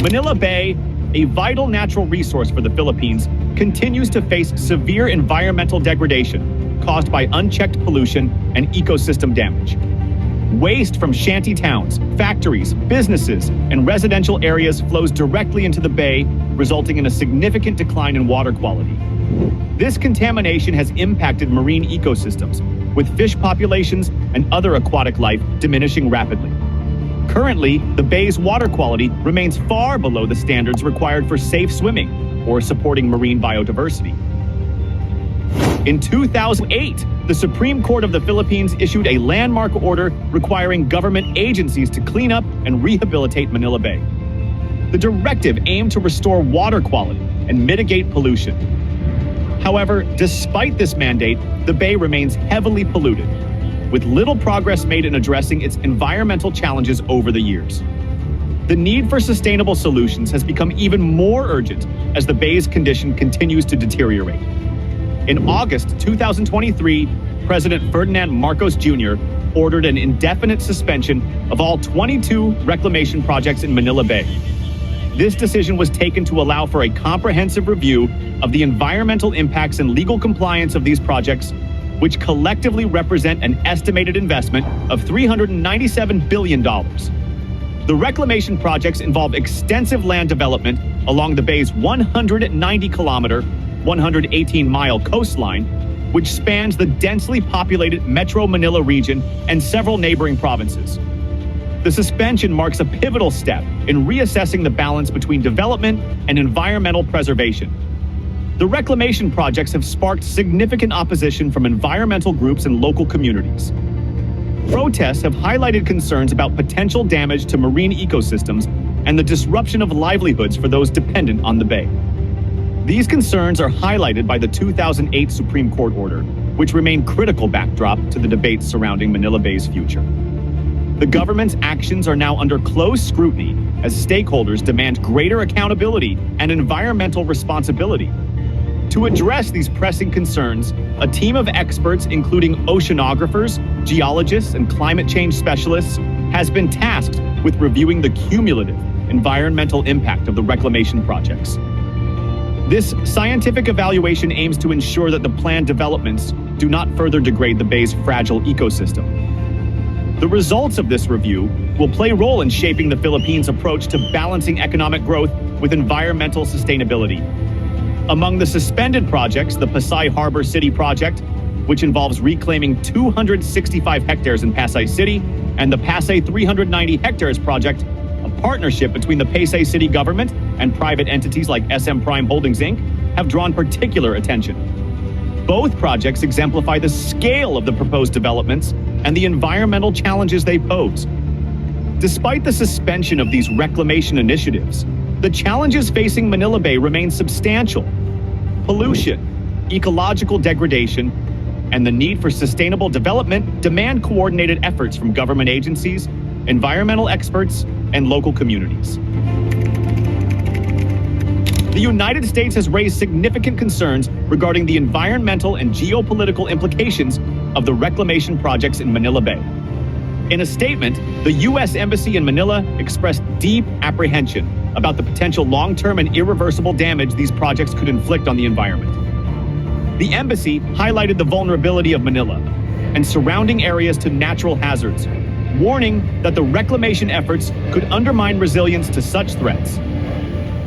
Manila Bay, a vital natural resource for the Philippines, continues to face severe environmental degradation caused by unchecked pollution and ecosystem damage. Waste from shanty towns, factories, businesses, and residential areas flows directly into the bay, resulting in a significant decline in water quality. This contamination has impacted marine ecosystems, with fish populations and other aquatic life diminishing rapidly. Currently, the bay's water quality remains far below the standards required for safe swimming or supporting marine biodiversity. In 2008, the Supreme Court of the Philippines issued a landmark order requiring government agencies to clean up and rehabilitate Manila Bay. The directive aimed to restore water quality and mitigate pollution. However, despite this mandate, the bay remains heavily polluted, with little progress made in addressing its environmental challenges over the years. The need for sustainable solutions has become even more urgent as the bay's condition continues to deteriorate. In August 2023, President Ferdinand Marcos Jr. ordered an indefinite suspension of all 22 reclamation projects in Manila Bay. This decision was taken to allow for a comprehensive review of the environmental impacts and legal compliance of these projects, which collectively represent an estimated investment of $397 billion. The reclamation projects involve extensive land development along the bay's 190-kilometer, 118-mile coastline, which spans the densely populated Metro Manila region and several neighboring provinces. The suspension marks a pivotal step in reassessing the balance between development and environmental preservation. The reclamation projects have sparked significant opposition from environmental groups and local communities. Protests have highlighted concerns about potential damage to marine ecosystems and the disruption of livelihoods for those dependent on the bay. These concerns are highlighted by the 2008 Supreme Court order, which remain critical backdrop to the debates surrounding Manila Bay's future. The government's actions are now under close scrutiny as stakeholders demand greater accountability and environmental responsibility. To address these pressing concerns, a team of experts, including oceanographers, geologists, and climate change specialists, has been tasked with reviewing the cumulative environmental impact of the reclamation projects. This scientific evaluation aims to ensure that the planned developments do not further degrade the bay's fragile ecosystem. The results of this review will play a role in shaping the Philippines' approach to balancing economic growth with environmental sustainability. Among the suspended projects, the Pasay Harbor City project, which involves reclaiming 265 hectares in Pasay City, and the Pasay 390 hectares project, a partnership between the Pasay City government and private entities like SM Prime Holdings Inc., have drawn particular attention. Both projects exemplify the scale of the proposed developments and the environmental challenges they pose. Despite the suspension of these reclamation initiatives, the challenges facing Manila Bay remain substantial. Pollution, ecological degradation, and the need for sustainable development demand coordinated efforts from government agencies, environmental experts, and local communities. The United States has raised significant concerns regarding the environmental and geopolitical implications of the reclamation projects in Manila Bay. In a statement, the U.S. Embassy in Manila expressed deep apprehension about the potential long-term and irreversible damage these projects could inflict on the environment. The embassy highlighted the vulnerability of Manila and surrounding areas to natural hazards, warning that the reclamation efforts could undermine resilience to such threats.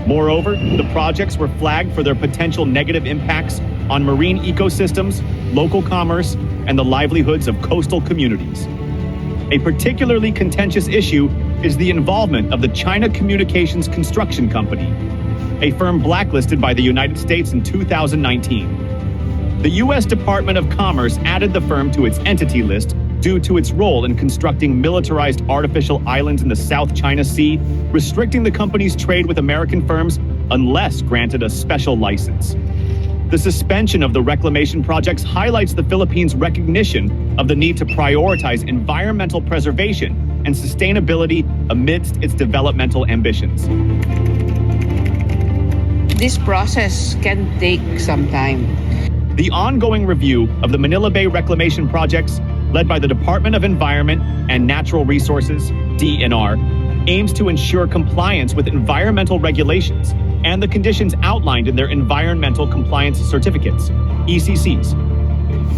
Moreover, the projects were flagged for their potential negative impacts on marine ecosystems, local commerce, and the livelihoods of coastal communities. A particularly contentious issue is the involvement of the China Communications Construction Company, a firm blacklisted by the United States in 2019. The U.S. Department of Commerce added the firm to its entity list due to its role in constructing militarized artificial islands in the South China Sea, restricting the company's trade with American firms unless granted a special license. The suspension of the reclamation projects highlights the Philippines' recognition of the need to prioritize environmental preservation and sustainability amidst its developmental ambitions. This process can take some time. The ongoing review of the Manila Bay Reclamation projects, led by the Department of Environment and Natural Resources, DNR, aims to ensure compliance with environmental regulations and the conditions outlined in their Environmental Compliance Certificates, ECCs.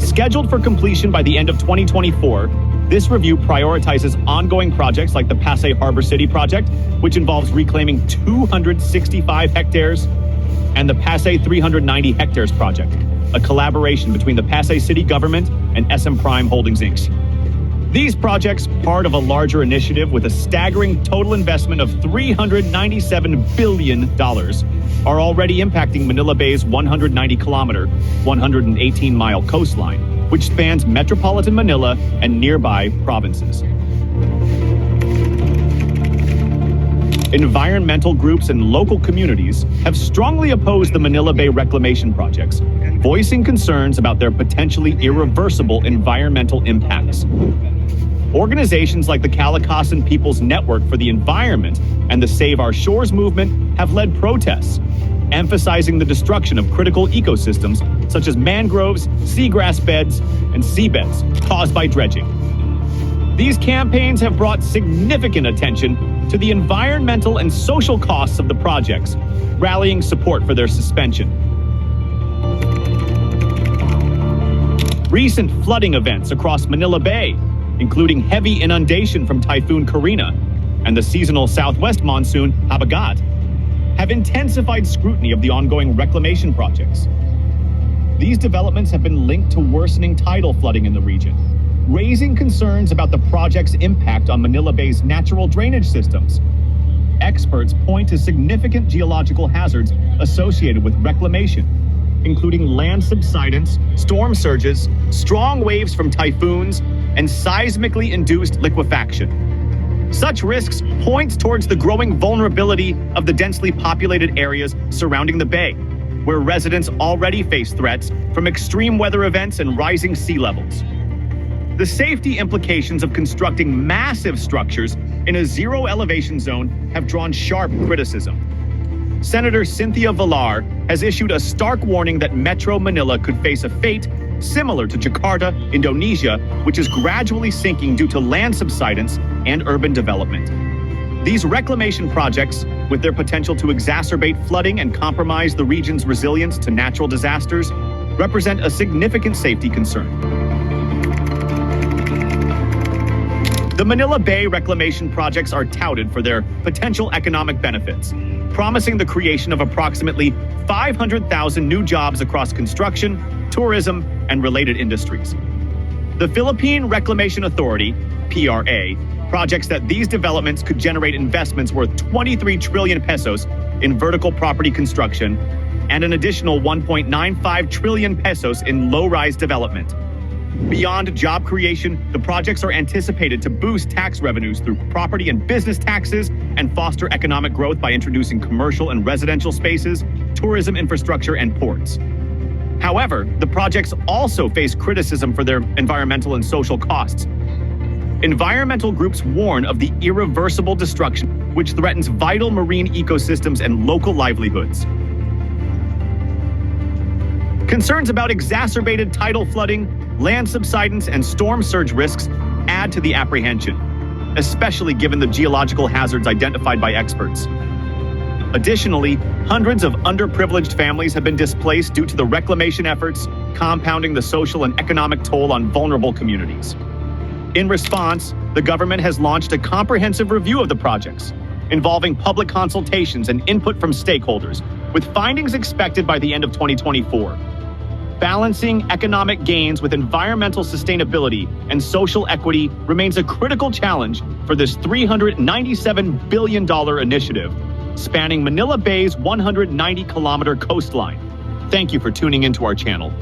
Scheduled for completion by the end of 2024, this review prioritizes ongoing projects like the Pasay Harbor City project, which involves reclaiming 265 hectares, and the Pasay 390 hectares project, a collaboration between the Pasay City government and SM Prime Holdings Inc. These projects, part of a larger initiative with a staggering total investment of $397 billion, are already impacting Manila Bay's 190-kilometer, 118-mile coastline, which spans metropolitan Manila and nearby provinces. Environmental groups and local communities have strongly opposed the Manila Bay Reclamation projects, voicing concerns about their potentially irreversible environmental impacts. Organizations like the Kalikasan People's Network for the Environment and the Save Our Shores movement have led protests, emphasizing the destruction of critical ecosystems such as mangroves, seagrass beds, and seabeds caused by dredging. These campaigns have brought significant attention to the environmental and social costs of the projects, rallying support for their suspension. Recent flooding events across Manila Bay, including heavy inundation from Typhoon Karina and the seasonal southwest monsoon, Habagat, have intensified scrutiny of the ongoing reclamation projects. These developments have been linked to worsening tidal flooding in the region, raising concerns about the project's impact on Manila Bay's natural drainage systems. Experts point to significant geological hazards associated with reclamation, including land subsidence, storm surges, strong waves from typhoons, and seismically induced liquefaction. Such risks point towards the growing vulnerability of the densely populated areas surrounding the bay, where residents already face threats from extreme weather events and rising sea levels. The safety implications of constructing massive structures in a zero elevation zone have drawn sharp criticism. Senator Cynthia Villar has issued a stark warning that Metro Manila could face a fate similar to Jakarta, Indonesia, which is gradually sinking due to land subsidence and urban development. These reclamation projects, with their potential to exacerbate flooding and compromise the region's resilience to natural disasters, represent a significant safety concern. The Manila Bay Reclamation projects are touted for their potential economic benefits, promising the creation of approximately 500,000 new jobs across construction, tourism, and related industries. The Philippine Reclamation Authority, PRA, projects that these developments could generate investments worth 23 trillion pesos in vertical property construction and an additional 1.95 trillion pesos in low-rise development. Beyond job creation, the projects are anticipated to boost tax revenues through property and business taxes and foster economic growth by introducing commercial and residential spaces, tourism infrastructure, and ports. However, the projects also face criticism for their environmental and social costs. Environmental groups warn of the irreversible destruction, which threatens vital marine ecosystems and local livelihoods. Concerns about exacerbated tidal flooding, land subsidence, and storm surge risks add to the apprehension, especially given the geological hazards identified by experts. Additionally, hundreds of underprivileged families have been displaced due to the reclamation efforts, compounding the social and economic toll on vulnerable communities. In response, the government has launched a comprehensive review of the projects, involving public consultations and input from stakeholders, with findings expected by the end of 2024. Balancing economic gains with environmental sustainability and social equity remains a critical challenge for this $397 billion initiative, spanning Manila Bay's 190-kilometer coastline. Thank you for tuning into our channel.